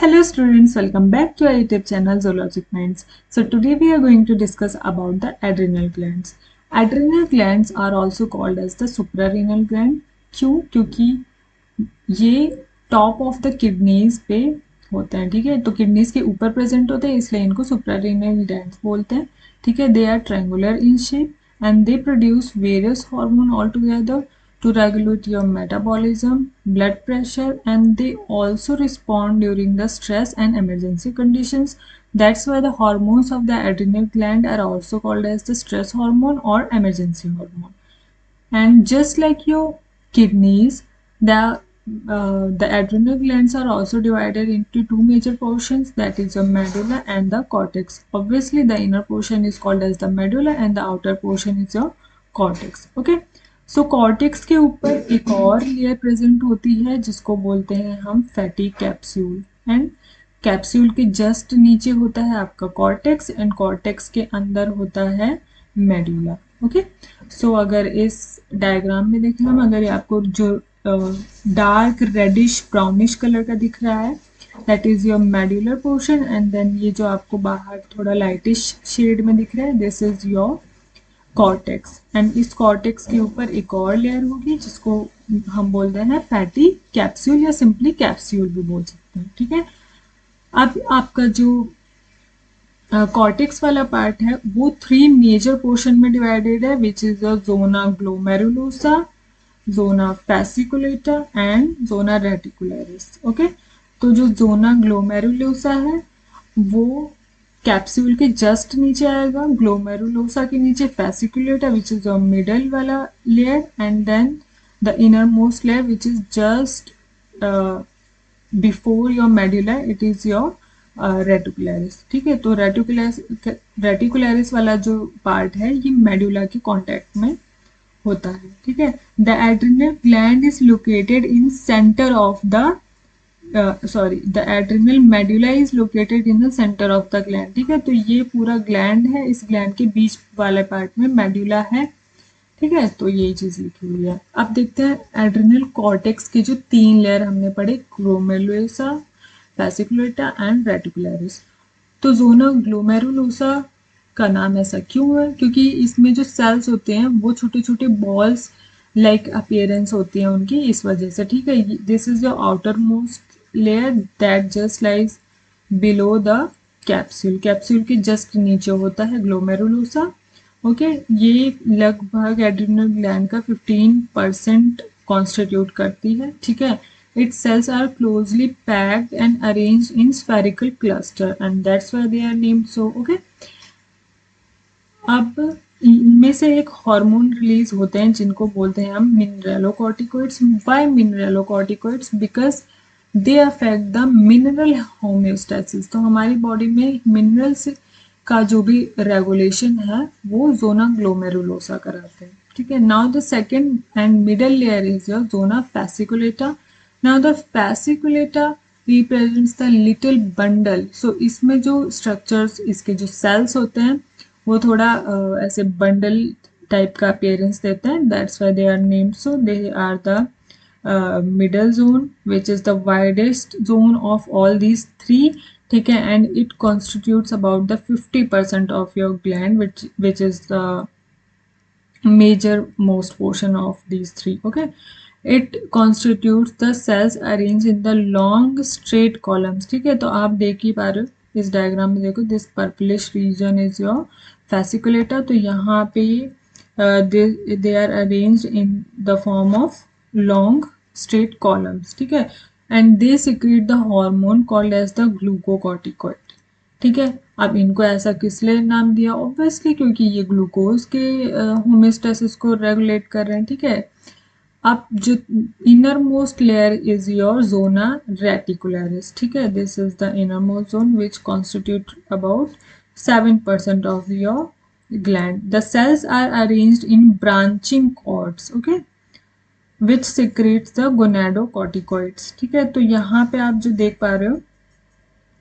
Hello students, welcome back to our YouTube channel Zoologic Minds. So today we are going to discuss about the adrenal glands. Adrenal glands are also called as the suprarenal gland. क्यों? क्योंकि ये top of the kidneys पे होते हैं, ठीक है। तो kidneys के ऊपर प्रेजेंट होते हैं, इसलिए इनको सुप्रारेनल ग्लैंड्स बोलते हैं, ठीक है। They are triangular in shape and they produce various hormone all together to regulate your metabolism, blood pressure, and they also respond during the stress and emergency conditions. That's why the hormones of the adrenal gland are also called as the stress hormone or emergency hormone. And just like your kidneys, the adrenal glands are also divided into two major portions, that is the medulla and the cortex. Obviously the inner portion is called as the medulla and the outer portion is your cortex. Okay, so cortex के ऊपर एक और layer present होती है जिसको बोलते हैं हम फैटी कैप्सूल, एंड कैप्सूल के जस्ट नीचे होता है आपका कॉर्टेक्स एंड कॉर्टेक्स के अंदर होता है मेडुला। ओके, सो अगर इस डायग्राम में देखें हम, अगर आपको जो डार्क रेडिश ब्राउनिश कलर का दिख रहा है that is your medullar portion, and then ये जो आपको बाहर थोड़ा लाइटिश शेड में दिख रहा है this is your cortex, and इस कॉर्टेक्स के ऊपर एक और लेयर होगी जिसको हम बोलते हैं फैटी कैप्सूल या सिंपली कैप्सूल भी बोल सकते हैं, ठीक है। अब आपका जो कॉर्टेक्स वाला पार्ट है वो थ्री मेजर पोर्शन में डिवाइडेड है, which is the zona glomerulosa, zona fasciculata and zona reticularis. Okay, तो जो जोना ग्लोमेरुलोसा है वो कैप्सूल के जस्ट नीचे आएगा, ग्लोमेरुलोसा के नीचे fasciculata which is your middle वाला layer, and then the inner most layer which is just before your medulla, it is your reticularis, ठीक है। तो रेटिकुलरिस वाला जो पार्ट है ये मेडुला के कॉन्टेक्ट में होता है, ठीक है। The adrenal gland is located in centre of the the adrenal medulla is located in the centre of the gland, ठीक है। तो ये पूरा ग्लैंड है, इस ग्लैंड के बीच वाले पार्ट में मेडुला है, ठीक है। तो यही चीज लिखी हुई है। अब देखते हैं एड्रिनल कॉर्टेक्स के जो तीन लेयर हमने पढ़े, ग्लोमेरुलोसा, फैसिकुलेटा एंड रेटिकुलरिस। तो जोना ग्लोमेरुलोसा का नाम ऐसा क्यों है? क्योंकि इसमें जो सेल्स होते हैं वो छोटे छोटे बॉल्स लाइक अपीयरेंस होती है उनकी, इस वजह से, ठीक है। This is your outer most layer that just lies below the capsule, capsule के जस्ट नीचे होता है ग्लोमेरुलोसा। ओके, ये लगभग एड्रिनल ग्लैंड का 15% कॉन्स्टिट्यूट करती है, ठीक है। Its cells are closely packed and arranged in spherical cluster and that's why they are named so. Okay, अब इनमें से एक हार्मोन रिलीज होते हैं जिनको बोलते हैं हम mineralocorticoids. Why mineralocorticoids? Because they affect the mineral homeostasis. तो हमारी बॉडी में मिनरल्स का जो भी रेगुलेशन है वो जोना ग्लोमेरुलोसा कराते हैं, ठीक है। Now the second and middle layer is your zona fasciculata. Now the fasciculata represents the little bundle. So इसमें जो structures, इसके जो cells होते हैं वो थोड़ा ऐसे bundle type का appearance देते हैं, that's why they are named so. They are the middle zone which is the widest zone of all these three, ठीक है, and it constitutes about the 50% of your gland which is the major most portion of these three. Okay, it constitutes the cells arranged in the long straight columns, ठीक है। तो आप देख ही पा रहे हो इस डायग्राम में, देखो this purplish region is your fasciculata. तो यहाँ पे they are arranged in the form of long straight columns, ठीक है, and they secrete the hormone called as the glucocorticoid, ठीक है। अब इनको ऐसा किस लिए नाम दिया? ऑब्वियसली क्योंकि ये ग्लूकोज के होम्योस्टेसिस को रेगुलेट कर रहे हैं, ठीक है। अब जो inner most layer is your zona reticularis, ठीक है। This is the inner most zone which constitute about 7% of your gland. The cells are arranged in branching cords, okay, which secretes the gonadocorticoids, ठीक है। तो यहाँ पे आप जो देख पा रहे हो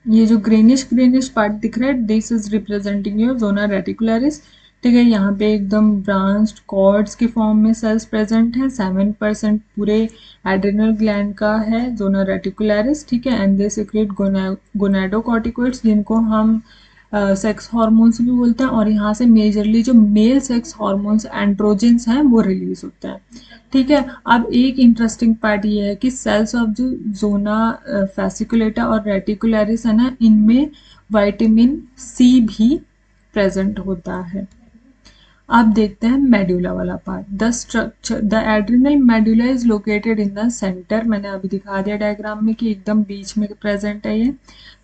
ये जो ग्रेनिश पार्ट दिख रहा है this is representing your zona reticularis, ठीक है। यहाँ पे एकदम ब्रांच्ड कॉर्ड्स के फॉर्म में सेल्स प्रेजेंट हैं। 7% पूरे एड्रिनल ग्लैंड का है, जोना रेटिकुलरिस, ठीक है। एंड दे सिक्रेट गोनाडोकॉर्टिकोइड्स, जिनको हम सेक्स हार्मोन्स भी बोलते हैं, और यहाँ से मेजरली जो मेल सेक्स हार्मोन्स एंड्रोजेंस हैं वो रिलीज होते हैं, ठीक है। अब एक इंटरेस्टिंग पार्ट ये है कि सेल्स ऑफ जो जोना फैसिकुलेटा और रेटिकुलरिस है ना, इनमें विटामिन सी भी प्रेजेंट होता है। अब देखते हैं मेडुला वाला part. The structure, the adrenal medulla is located in the centre, मैंने अभी दिखा दिया डायग्राम में कि एकदम बीच में प्रेजेंट है ये,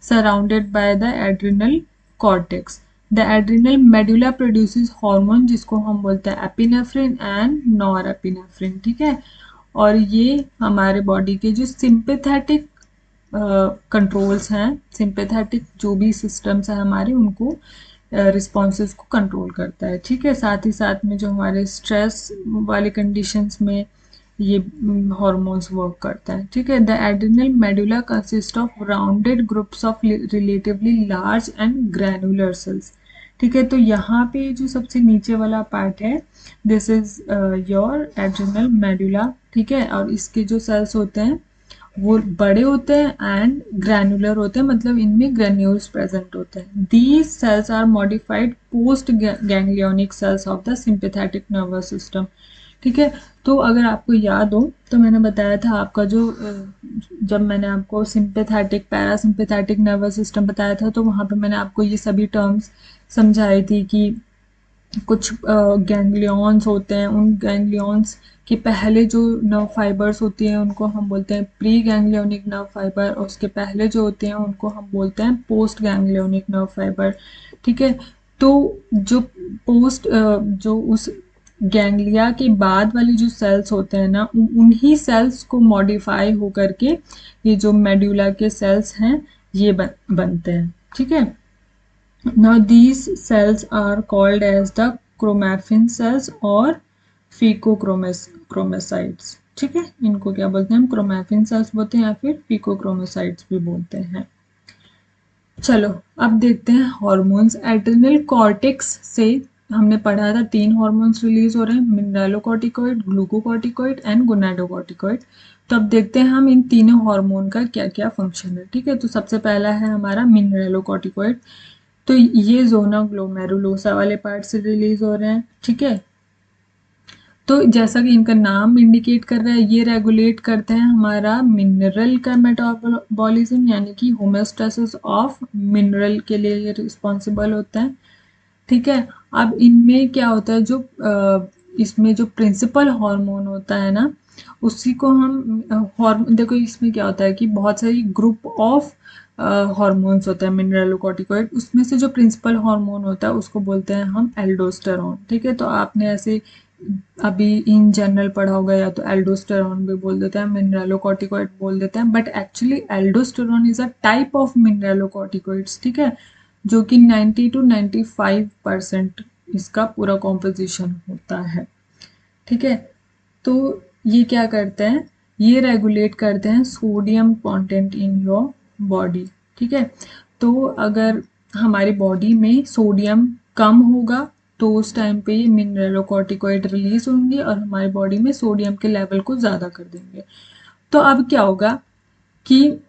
surrounded by the adrenal cortex. The adrenal medulla produces hormone, जिसको हम बोलते हैं एपिनेफ्रिन एंड नॉरएपिनेफ्रिन, ठीक है। और ये हमारे बॉडी के जो सिंपैथेटिक कंट्रोल्स हैं, सिंपैथेटिक जो भी सिस्टम्स हैं हमारे, उनको रिस्पॉन्सेस को कंट्रोल करता है, ठीक है। साथ ही साथ में जो हमारे स्ट्रेस वाले कंडीशंस में ये हॉर्मोन्स वर्क करता है, ठीक है। The adrenal medulla consist of rounded groups of relatively large and granular cells, ठीक है। तो यहाँ पे जो सबसे नीचे वाला पार्ट है, this is your adrenal medulla, ठीक है। और इसके जो सेल्स होते हैं वो बड़े होते हैं एंड ग्रैनुलर होते हैं, मतलब इनमें ग्रेन्यूल्स प्रेजेंट होते हैं। These cells are modified post ganglionic cells of the sympathetic nervous system, ठीक है। तो अगर आपको याद हो तो मैंने बताया था आपका जो जब मैंने आपको सिंपैथेटिक पैरासिम्पैथेटिक नर्वस सिस्टम बताया था, तो वहाँ पे मैंने आपको ये सभी टर्म्स समझाई थी कि कुछ गैंग्लियॉन्स होते हैं, उन गैंग्लियॉन्स के पहले जो नर्व फाइबर्स होती हैं उनको हम बोलते हैं प्री गैंग्लियोनिक नर्व फाइबर, और उसके पहले जो होते हैं उनको हम बोलते हैं पोस्ट गैंग्लियोनिक नर्व फाइबर, ठीक है। तो जो जो उस गैंग्लिया के बाद वाले जो सेल्स होते हैं ना, उन्हीं सेल्स को मॉडिफाई होकर के ये जो मेडुला के सेल्स हैं ये बनते हैं, ठीक है। Now these cells are called as the chromaffin cells और phecochromocytes, ठीक है। इनको क्या बोलते हैं हम, क्रोमैफिन सेल्स बोलते हैं या फिर पीकोक्रोमोसाइट्स भी बोलते हैं। चलो अब देखते हैं हार्मोन्स। एड्रिनल कॉर्टेक्स से हमने पढ़ा था 3 हार्मोन्स रिलीज हो रहे हैं, मिनरलोकॉर्टिकॉइड, ग्लूकोकॉर्टिकॉइड एंड गोनाडोकॉर्टिकॉइड। तो अब देखते हैं हम इन तीनों हार्मोन का क्या क्या फंक्शन है, ठीक है। तो सबसे पहला है हमारा मिनरलोकॉर्टिकॉइड, तो ये जोना ग्लोमेरुलोसा वाले पार्ट से रिलीज हो रहे हैं, ठीक है। तो जैसा कि इनका नाम इंडिकेट कर रहा है, ये रेगुलेट करते हैं हमारा मिनरल का मेटाबॉलिज्म, यानी कि होम्योस्टेसिस ऑफ मिनरल के लिए ये रिस्पॉन्सिबल होता है, ठीक है। अब इनमें क्या होता है, जो इसमें जो प्रिंसिपल हार्मोन होता है ना, उसी को हम हार्मोन, देखो इसमें क्या होता है कि बहुत सारी ग्रुप ऑफ हार्मोन्स होता है मिनरलोकॉर्टिकॉइड, उसमें से जो प्रिंसिपल हार्मोन होता है उसको बोलते हैं हम एल्डोस्टेरॉन, ठीक है। तो आपने ऐसे अभी इन जनरल पढ़ा होगा, या तो एल्डोस्टेरॉन भी बोल देते हैं, मिनरलोकॉर्टिकॉइड बोल देते हैं, but actually aldosterone is a type of mineralocorticoids, ठीक है, जो कि 90 to 95% इसका पूरा कॉम्पोजिशन होता है, ठीक है। तो ये क्या करते हैं, ये रेगुलेट करते हैं sodium content in your body, ठीक है। तो अगर हमारी बॉडी में सोडियम कम होगा तो उस टाइम पे ये मिनरलोकॉर्टिकॉइड रिलीज होंगे और हमारी बॉडी में सोडियम के लेवल को ज़्यादा कर देंगे। तो अब क्या होगा कि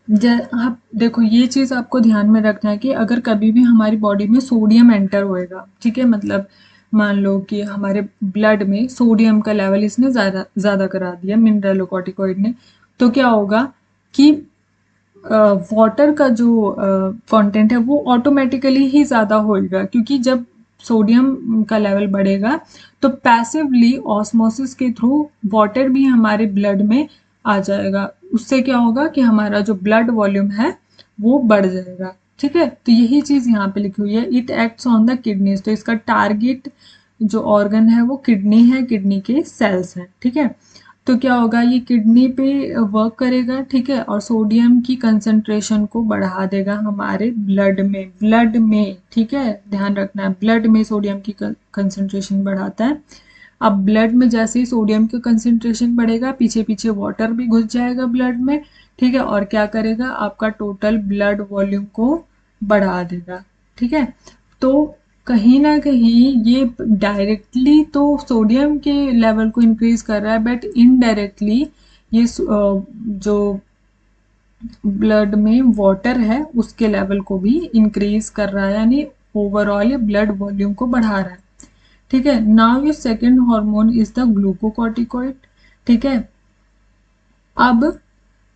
आप देखो, ये चीज़ आपको ध्यान में रखना है कि अगर कभी भी हमारी बॉडी में सोडियम एंटर होएगा, ठीक है, मतलब मान लो कि हमारे ब्लड में सोडियम का लेवल इसने ज़्यादा ज़्यादा करा दिया मिनरलोकॉर्टिकॉइड ने, तो क्या होगा कि वाटर का जो कंटेंट है वो ऑटोमेटिकली ही ज़्यादा होएगा, क्योंकि जब सोडियम का लेवल बढ़ेगा तो पैसिवली ऑस्मोसिस के थ्रू वाटर भी हमारे ब्लड में आ जाएगा। उससे क्या होगा कि हमारा जो ब्लड वॉल्यूम है वो बढ़ जाएगा, ठीक है। तो यही चीज़ यहाँ पे लिखी हुई है, it acts on the kidneys. तो इसका टारगेट जो ऑर्गन है वो किडनी है, किडनी के सेल्स हैं, ठीक है। तो क्या होगा, ये किडनी पे वर्क करेगा, ठीक है, और सोडियम की कंसंट्रेशन को बढ़ा देगा हमारे ब्लड में, ठीक है, ध्यान रखना है, ब्लड में सोडियम की कंसंट्रेशन बढ़ाता है। अब ब्लड में जैसे ही सोडियम की कंसंट्रेशन बढ़ेगा, पीछे पीछे वाटर भी घुस जाएगा ब्लड में, ठीक है, और क्या करेगा, आपका टोटल ब्लड वॉल्यूम को बढ़ा देगा, ठीक है। तो कहीं ना कहीं ये डायरेक्टली तो सोडियम के लेवल को इंक्रीज कर रहा है, बट इनडायरेक्टली ये जो ब्लड में वाटर है उसके लेवल को भी इंक्रीज कर रहा है, यानी ओवरऑल ये ब्लड वॉल्यूम को बढ़ा रहा है। ठीक है, नाउ ये second hormone is the glucocorticoid. ठीक है, अब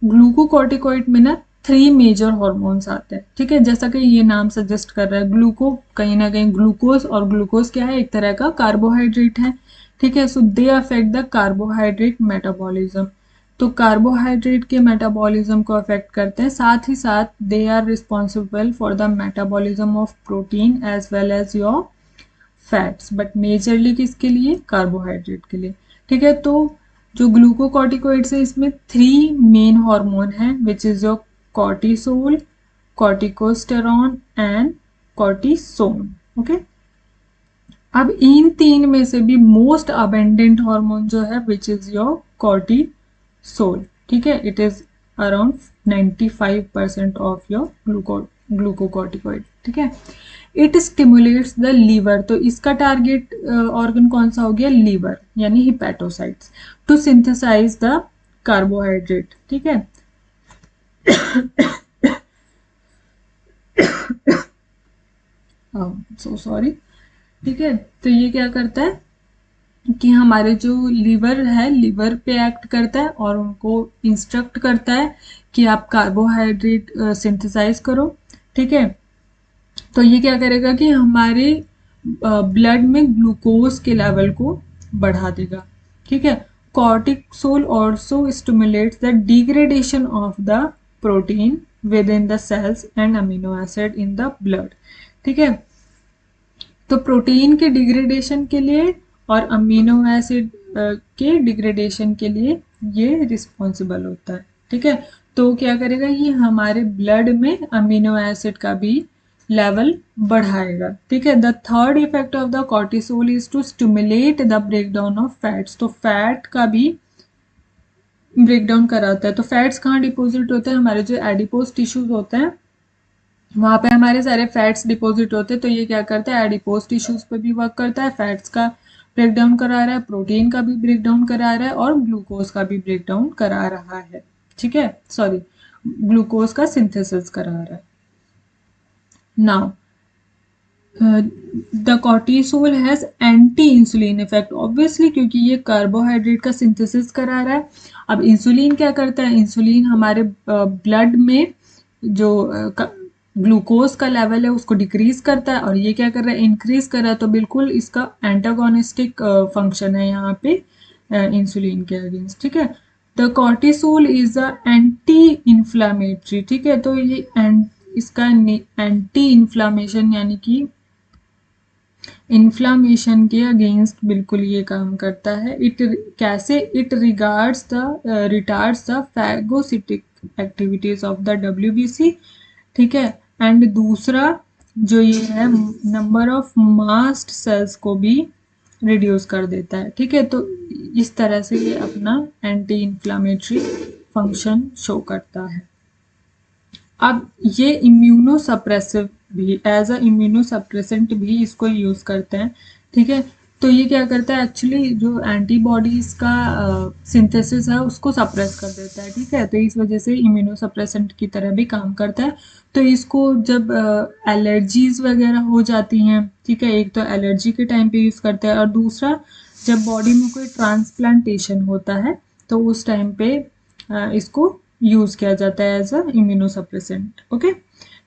ग्लूकोकॉर्टिकॉइड में ना 3 मेजर हॉर्मोन्स आते हैं। ठीक है, जैसा कि ये नाम सजेस्ट कर रहा है, ग्लूको कहीं ना कहीं ग्लूकोज, और ग्लूकोज क्या है, एक तरह का कार्बोहाइड्रेट है। ठीक है, so they affect the carbohydrate metabolism. तो कार्बोहाइड्रेट के मेटाबॉलिज्म को अफेक्ट करते हैं, साथ ही साथ they are responsible for the metabolism of protein as well as your fats, but majorly किसके लिए, कार्बोहाइड्रेट के लिए। ठीक है, तो जो ग्लूकोकॉर्टिकोइड्स है इसमें 3 मेन हार्मोन है, which is your cortisol, कॉर्टिकोस्टेरॉन and cortisone. Okay, अब इन 3 में से भी मोस्ट अबेंडेंट हार्मोन जो है विच इज योर कॉर्टिसोल। ठीक है, it is around 95% of your glucocorticoid. ठीक है, इट स्टिमुलेट्स द लीवर, तो इसका टारगेट ऑर्गन कौन सा हो गया, लीवर यानी hepatocytes, to synthesize the carbohydrate. ठीक है, सो सॉरी। ठीक है, तो ये क्या करता है कि हमारे जो लीवर है, लीवर पे एक्ट करता है और उनको इंस्ट्रक्ट करता है कि आप कार्बोहाइड्रेट सिंथेसाइज करो। ठीक है, तो ये क्या करेगा कि हमारे ब्लड में ग्लूकोज के लेवल को बढ़ा देगा। ठीक है, cortisol also stimulates the degradation of the protein within the cells and amino acid in the blood. ठीक है, तो प्रोटीन के डिग्रेडेशन के लिए और अमीनो एसिड के डिग्रेडेशन के लिए ये रिस्पॉन्सिबल होता है। ठीक है, तो क्या करेगा, ये हमारे ब्लड में अमीनो एसिड का भी लेवल बढ़ाएगा। ठीक है, the third effect of the cortisol is to stimulate the breakdown of fats, तो फैट का भी ब्रेकडाउन कराता है। तो फैट्स कहाँ डिपोजिट होते हैं, हमारे जो एडिपोज टिश्यूज होते हैं वहां पे हमारे सारे फैट्स डिपॉजिट होते हैं। तो ये क्या करता है, एडिपोज टिश्यूज पे भी वर्क करता है, फैट्स का ब्रेकडाउन करा रहा है, प्रोटीन का भी ब्रेकडाउन करा रहा है और ग्लूकोज का भी ब्रेकडाउन करा रहा है। ठीक है, सॉरी, ग्लूकोज का सिंथेसिस करा रहा है। Now the cortisol has anti insulin effect, obviously क्योंकि ये कार्बोहाइड्रेट का सिंथेसिस करा रहा है। अब इंसुलिन क्या करता है, इंसुलिन हमारे ब्लड में जो ग्लूकोज का लेवल है उसको डिक्रीज करता है, और ये क्या कर रहा है, इंक्रीज कर रहा है। तो बिल्कुल इसका एंटागोनिस्टिक फंक्शन है यहाँ पे इंसुलिन के अगेंस्ट। ठीक है, the cortisol is a anti inflammatory. ठीक है, तो ये इसका एंटी इन्फ्लामेशन यानी कि इन्फ्लामेशन के अगेंस्ट बिल्कुल ये काम करता है। इट कैसे, it retards the phagocytic activities of the WBC। ठीक है, एंड दूसरा जो ये है, नंबर ऑफ मास्ट सेल्स को भी रिड्यूस कर देता है। ठीक है, तो इस तरह से ये अपना एंटी इन्फ्लामेटरी फंक्शन शो करता है। अब ये इम्यूनो सप्रेसिव भी, एज अ इम्यूनो सप्रेसेंट भी इसको यूज करते हैं। ठीक है, तो ये क्या करता है, एक्चुअली जो एंटीबॉडीज का सिंथेसिस है उसको सप्रेस कर देता है। ठीक है, तो इस वजह से इम्यूनो सप्रेसेंट की तरह भी काम करता है। तो इसको जब एलर्जीज वगैरह हो जाती हैं, ठीक है, एक तो एलर्जी के टाइम पे यूज करते हैं, और दूसरा जब बॉडी में कोई ट्रांसप्लांटेशन होता है तो उस टाइम पे इसको यूज किया जाता है एज अ इम्यूनोसप्रेसेंट। ओके,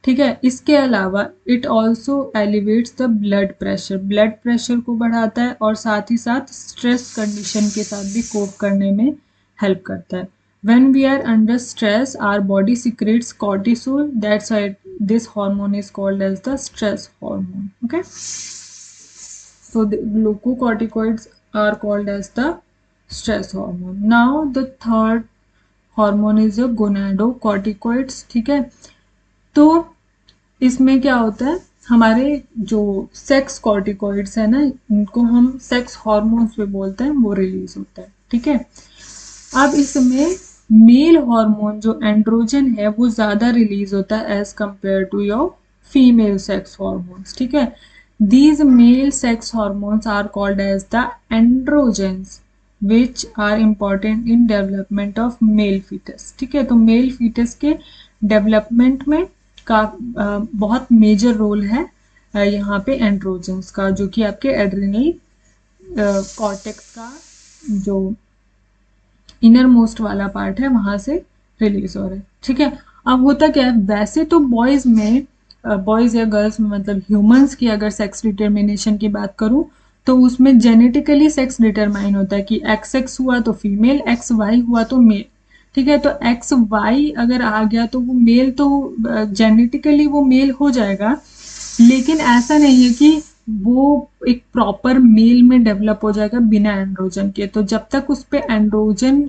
ठीक है, इसके अलावा it also elevates the blood pressure, blood pressure को बढ़ाता है और साथ ही साथ स्ट्रेस कंडीशन के साथ भी कोप करने में हेल्प करता है। when we are under stress our body secretes cortisol, that's why this hormone is called as the stress hormone. Okay, so the glucocorticoids are called as the stress hormone. Now the third hormone is gonadocorticoids. ठीक है, तो इसमें क्या होता है, हमारे जो sex corticoids है ना, इनको हम सेक्स हार्मोन्स पे बोलते हैं, वो रिलीज होता है। ठीक है, अब इसमें मेल हार्मोन जो एंड्रोजन है वो ज्यादा रिलीज होता है as compare to your female sex hormones. ठीक है, These male sex hormones are called as the androgens which are important in development of male fetus. ठीक है, तो मेल फीटस के डेवलपमेंट में का बहुत मेजर रोल है यहाँ पे एंड्रोजेंस का, जो कि आपके एड्रिनल कॉर्टेक्स का जो इनर मोस्ट वाला पार्ट है वहां से रिलीज हो रहा है। ठीक है, अब होता क्या है, वैसे तो बॉयज में बॉयज या गर्ल्स में मतलब ह्यूमंस की अगर सेक्स डिटर्मिनेशन की बात करूं तो उसमें जेनेटिकली सेक्स डिटरमाइन होता है कि एक्स एक्स हुआ तो फीमेल, एक्स वाई हुआ तो मेल। ठीक है, तो एक्स वाई अगर आ गया तो वो मेल तो जेनेटिकली वो मेल हो जाएगा, लेकिन ऐसा नहीं है कि वो एक प्रॉपर मेल में डेवलप हो जाएगा बिना एंड्रोजन के। तो जब तक उस पे एंड्रोजन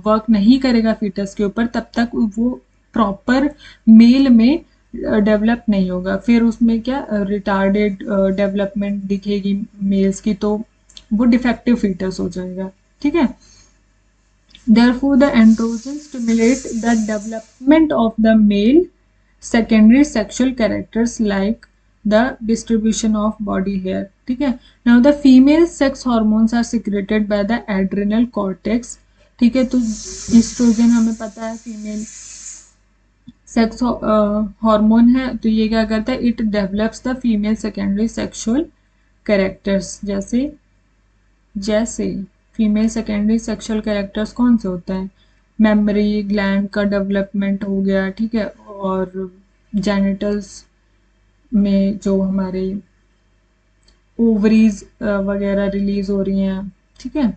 वर्क नहीं करेगा फीटस के ऊपर तब तक वो प्रॉपर मेल में डेवलप नहीं होगा। फिर उसमें क्या रिटार्डेड डेवलपमेंट दिखेगी मेल्स की, तो वो डिफेक्टिव फीटस हो जाएगा। ठीक है, therefore the androgen stimulate the development of the male secondary sexual characters like the distribution of body hair. ठीक है, now the female sex hormones are secreted by the adrenal cortex. ठीक है, तो oestrogen हमें पता है फीमेल सेक्स हार्मोन है, तो ये क्या करता है, it develops the female secondary sexual characters. जैसे जैसे फीमेल सेकेंडरी सेक्सुअल कैरेक्टर्स कौन से होते हैं, मेमोरी ग्लैंड का डेवलपमेंट हो गया। ठीक है, और जेनिटल्स में जो हमारे ओवरीज वगैरह रिलीज हो रही हैं। ठीक है,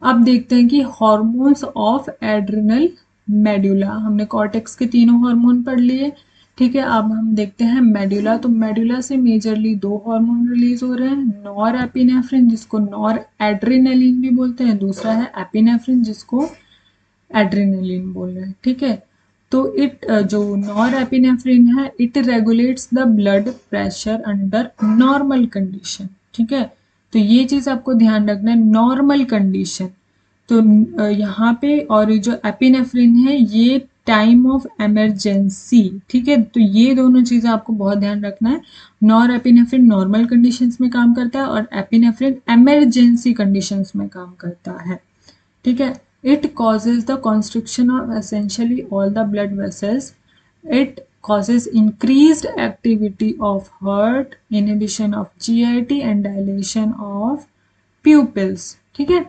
अब देखते हैं कि हार्मोन्स ऑफ एड्रिनल मेडुला। हमने कॉर्टेक्स के तीनों हार्मोन पढ़ लिए। ठीक है, अब हम देखते हैं मेडुला। तो मेडुला से मेजरली दो हार्मोन रिलीज हो रहे हैं, नॉर एपिनेफ्रिन जिसको नॉर एड्रिनलिन भी बोलते हैं, दूसरा है एपिनेफ्रिन जिसको एड्रिनलिन बोल रहे हैं। ठीक है, तो जो नॉर एपिनेफ्रिन है it regulates the blood pressure under normal condition. ठीक है, तो ये चीज आपको ध्यान रखना है, नॉर्मल कंडीशन। तो यहाँ पे, और जो एपिनेफ्रिन है ये टाइम ऑफ इमरजेंसी। ठीक है, तो ये दोनों चीजें आपको बहुत ध्यान रखना है। नॉर एपिनेफ्रिन नॉर्मल कंडीशंस में काम करता है और एपिनेफ्रिन इमरजेंसी कंडीशंस में काम करता है। ठीक है, it causes the constriction of essentially all the blood vessels. It causes increased activity of heart, inhibition of GIT and dilation of pupils. ठीक है,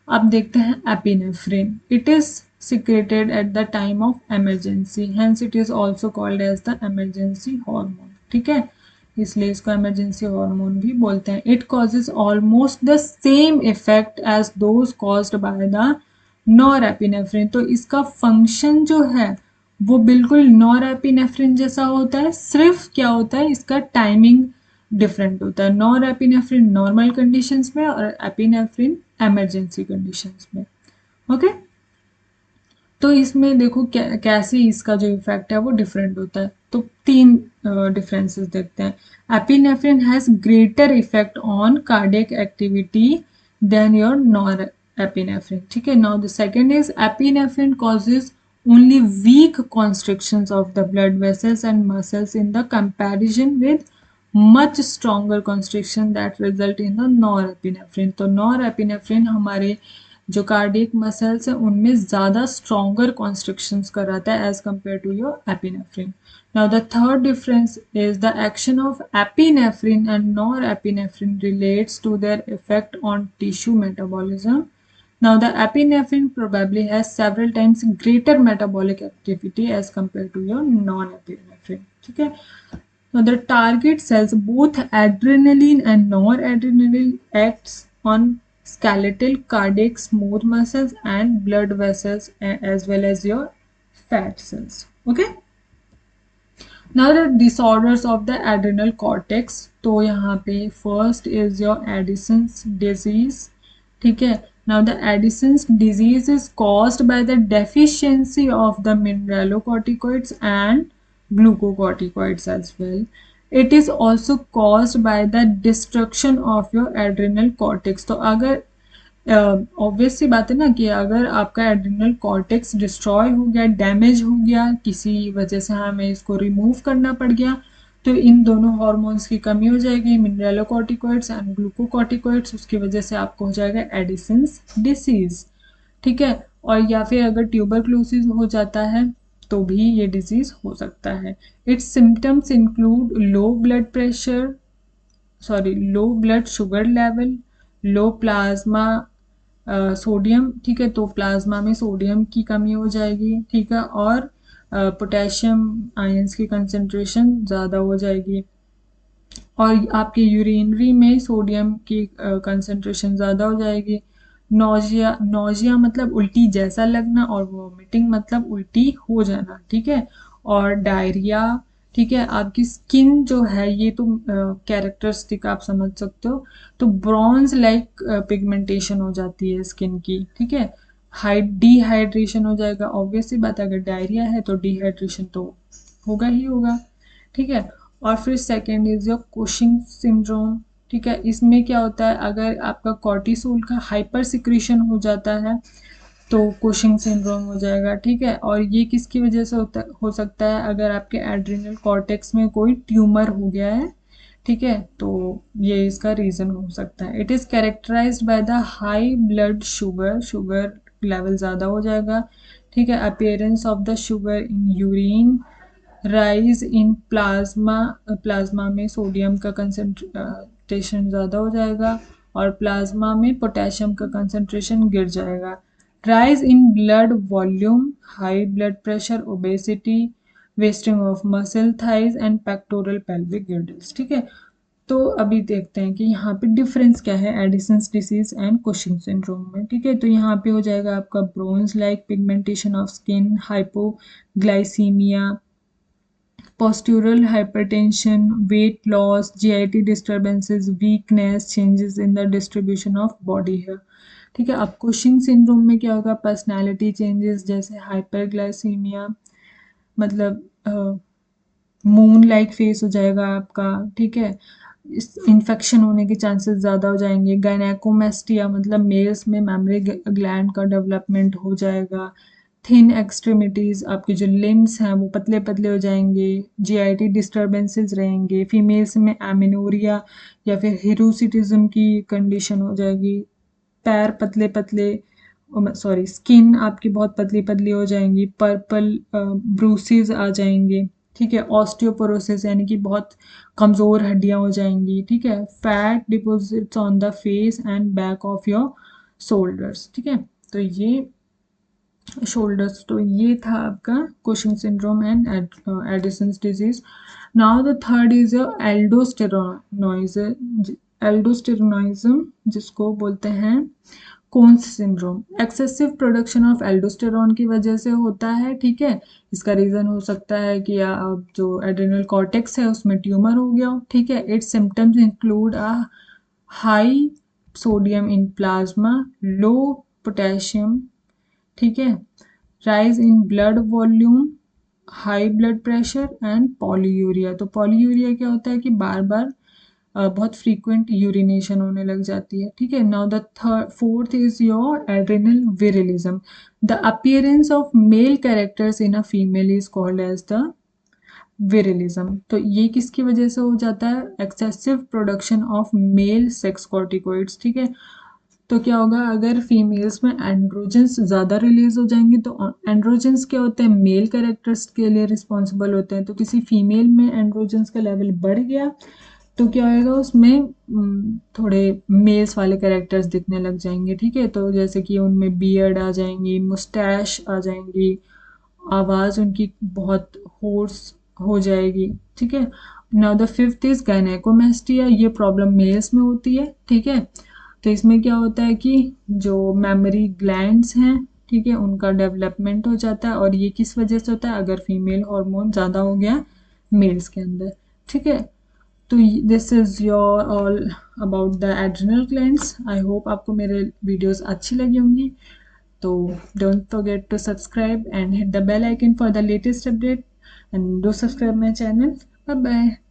अब देखते हैं epinephrine. It is secreted at the time of emergency, hence it is also called as the emergency hormone. ठीक है, इसलिए इसको emergency hormone भी बोलते हैं। It causes almost the same effect as those caused by the norepinephrine. तो इसका function जो है वो बिल्कुल नॉर एपिनेफ्रिन जैसा होता है, सिर्फ क्या होता है इसका टाइमिंग डिफरेंट होता है। नॉर एपिनेफ्रिन नॉर्मल कंडीशंस में और एपिनेफ्रिन इमरजेंसी कंडीशंस में। ओके, तो इसमें देखो कैसे इसका जो इफेक्ट है वो डिफरेंट होता है। तो तीन डिफरेंसेस देखते हैं। Epinephrine has greater effect on cardiac activity than your norepinephrine. ठीक है, now the second is epinephrine causes only weak constrictions of the blood vessels and muscles in the comparison with much stronger constriction that result in the norepinephrine. तो norepinephrine हमारे जो cardiac muscles हैं उनमें ज़्यादा stronger constrictions कराता है as compare to your epinephrine. Now the third difference is the action of epinephrine and norepinephrine relates to their effect on tissue metabolism. Now the epinephrine probably has several times greater metabolic activity as compared to your non-epinephrine. ठीक है, now the target cells both adrenaline and noradrenaline acts on skeletal, cardiac, smooth muscles and blood vessels as well as your fat cells. Okay. Now the disorders of the adrenal cortex. तो यहाँ पे first is your Addison's disease. ठीक है, now the Addison's disease is caused by the deficiency of the mineralocorticoids and glucocorticoids as well. It is also caused by the destruction of your adrenal cortex. तो अगर obvious सी बात है ना कि अगर आपका एड्रिनल कॉर्टेक्स डिस्ट्रॉय हो गया, डैमेज हो गया, किसी वजह से हमें इसको रिमूव करना पड़ गया, तो इन दोनों हार्मोन्स की कमी हो जाएगी, मिनरलोकॉर्टिकॉइड्स एंड ग्लूकोकॉर्टिकॉइड्स, उसकी वजह से आपको हो जाएगा एडिसन्स डिसीज, ठीक है। और या फिर अगर ट्यूबरक्लोसिस हो जाता है तो भी ये डिजीज हो सकता है। Its symptoms include low blood sugar level, लो प्लाज्मा सोडियम, ठीक है, तो प्लाज्मा में सोडियम की कमी हो जाएगी, ठीक है, और पोटेशियम आयंस की कंसेंट्रेशन ज़्यादा हो जाएगी, और आपके यूरिनरी में सोडियम की कंसेंट्रेशन ज़्यादा हो जाएगी। नोजिया नोजिया मतलब उल्टी जैसा लगना, और वोमिटिंग मतलब उल्टी हो जाना, ठीक है, और डायरिया, ठीक है। आपकी स्किन जो है, ये तो कैरेक्टरिस्टिक आप समझ सकते हो, तो ब्रॉन्ज लाइक पिगमेंटेशन हो जाती है स्किन की, ठीक है। डिहाइड्रेशन हो जाएगा, ऑब्वियस सी बात है, अगर डायरिया है तो डिहाइड्रेशन तो होगा ही होगा, ठीक है। और फिर second is your Cushing syndrome, ठीक है। इसमें क्या होता है, अगर आपका कॉर्टिसोल का हाइपर सिक्रीशन हो जाता है तो कुशिंग सिंड्रोम हो जाएगा, ठीक है। और ये किसकी वजह से हो सकता है, अगर आपके एड्रिनल कॉर्टेक्स में कोई ट्यूमर हो गया है, ठीक है, तो ये इसका रीज़न हो सकता है। It is characterized by the high blood sugar, sugar level ज़्यादा हो जाएगा, ठीक है। Appearance of the sugar in urine, rise in plasma में सोडियम का कंसंट्रेशन ज़्यादा हो जाएगा, और प्लाज्मा में पोटेशियम का कंसंट्रेशन गिर जाएगा। Rise in blood volume, high blood pressure, obesity, wasting of muscle thighs and pectoral pelvic girdles, ठीक है। तो अभी देखते हैं कि यहाँ पे डिफरेंस क्या है Edison's disease and Cushing syndrome में, ठीक है। तो यहाँ पे हो जाएगा आपका bronze like pigmentation of skin, hypoglycaemia, postural hypertension, weight loss, GIT disturbances, weakness, changes in the distribution of body hair, ठीक है। अब कुशिंग सिंड्रोम में क्या होगा, पर्सनालिटी चेंजेस जैसे हाइपरग्लाइसीमिया, मतलब मून लाइक फेस हो जाएगा आपका, ठीक है। इस इन्फेक्शन होने के चांसेस ज़्यादा हो जाएंगे। गायनेकोमेस्टिया मतलब मेल्स में मेमरी ग्लैंड का डेवलपमेंट हो जाएगा। थिन एक्सट्रीमिटीज़, आपके जो लिम्स हैं वो पतले पतले हो जाएंगे। जीआईटी डिस्टर्बेंसेस रहेंगे। फीमेल्स में एमिनोरिया या फिर हिरूसिटिज्म की कंडीशन हो जाएगी। पैर पतले पतले, सॉरी, स्किन आपकी बहुत पतली पतली हो जाएंगी। पर्पल ब्रूसेस आ जाएंगे, ठीक है। ऑस्टियोपोरोसिस यानी कि बहुत कमज़ोर हड्डियां हो जाएंगी, ठीक है। Fat deposits on the face and back of your shoulders, ठीक है। तो ये शोल्डर्स, तो ये था आपका Cushing syndrome and Addison's disease. Now the third is aldosteronism, जिसको बोलते हैं Conn's syndrome. Excessive production of aldosterone की वजह से होता है, ठीक है। इसका रीज़न हो सकता है कि जो एड्रिनल कॉर्टेक्स है उसमें ट्यूमर हो गया हो, ठीक है। Its symptoms include a high sodium in plasma, low potassium, ठीक है, rise in blood volume, high blood pressure and polyuria. तो पॉलीयूरिया क्या होता है कि बार बार बहुत फ्रीक्वेंट यूरिनेशन होने लग जाती है, ठीक है। Now the fourth is your adrenal virilism. The appearance of male characters in a female is called as the virilism. तो ये किसकी वजह से हो जाता है, excessive production of male sex corticoids, ठीक है। तो क्या होगा, अगर फीमेल्स में एंड्रोजेंस ज़्यादा रिलीज हो जाएंगे, तो एंड्रोजेंस क्या होते हैं, मेल कैरेक्टर्स के लिए रिस्पॉन्सिबल होते हैं। तो किसी फीमेल में एंड्रोजेंस का लेवल बढ़ गया तो क्या होएगा, उसमें थोड़े मेल्स वाले कैरेक्टर्स दिखने लग जाएंगे, ठीक है। तो जैसे कि उनमें बियर्ड आ जाएंगी, मुस्टैश आ जाएंगी, आवाज़ उनकी बहुत होर्स हो जाएगी, ठीक है। Now the fifth is gynaecomastia. ये प्रॉब्लम मेल्स में होती है, ठीक है। तो इसमें क्या होता है कि जो मेमोरी ग्लैंड्स हैं, ठीक है, उनका डेवलपमेंट हो जाता है, और ये किस वजह से होता है, अगर फीमेल हार्मोन ज़्यादा हो गया मेल्स के अंदर, ठीक है। तो this is your all about the adrenal glands. I hope आपको मेरे वीडियोस अच्छी लगी होंगी। तो don't forget to subscribe and hit the bell icon for the latest update, and do subscribe my channel. Bye bye.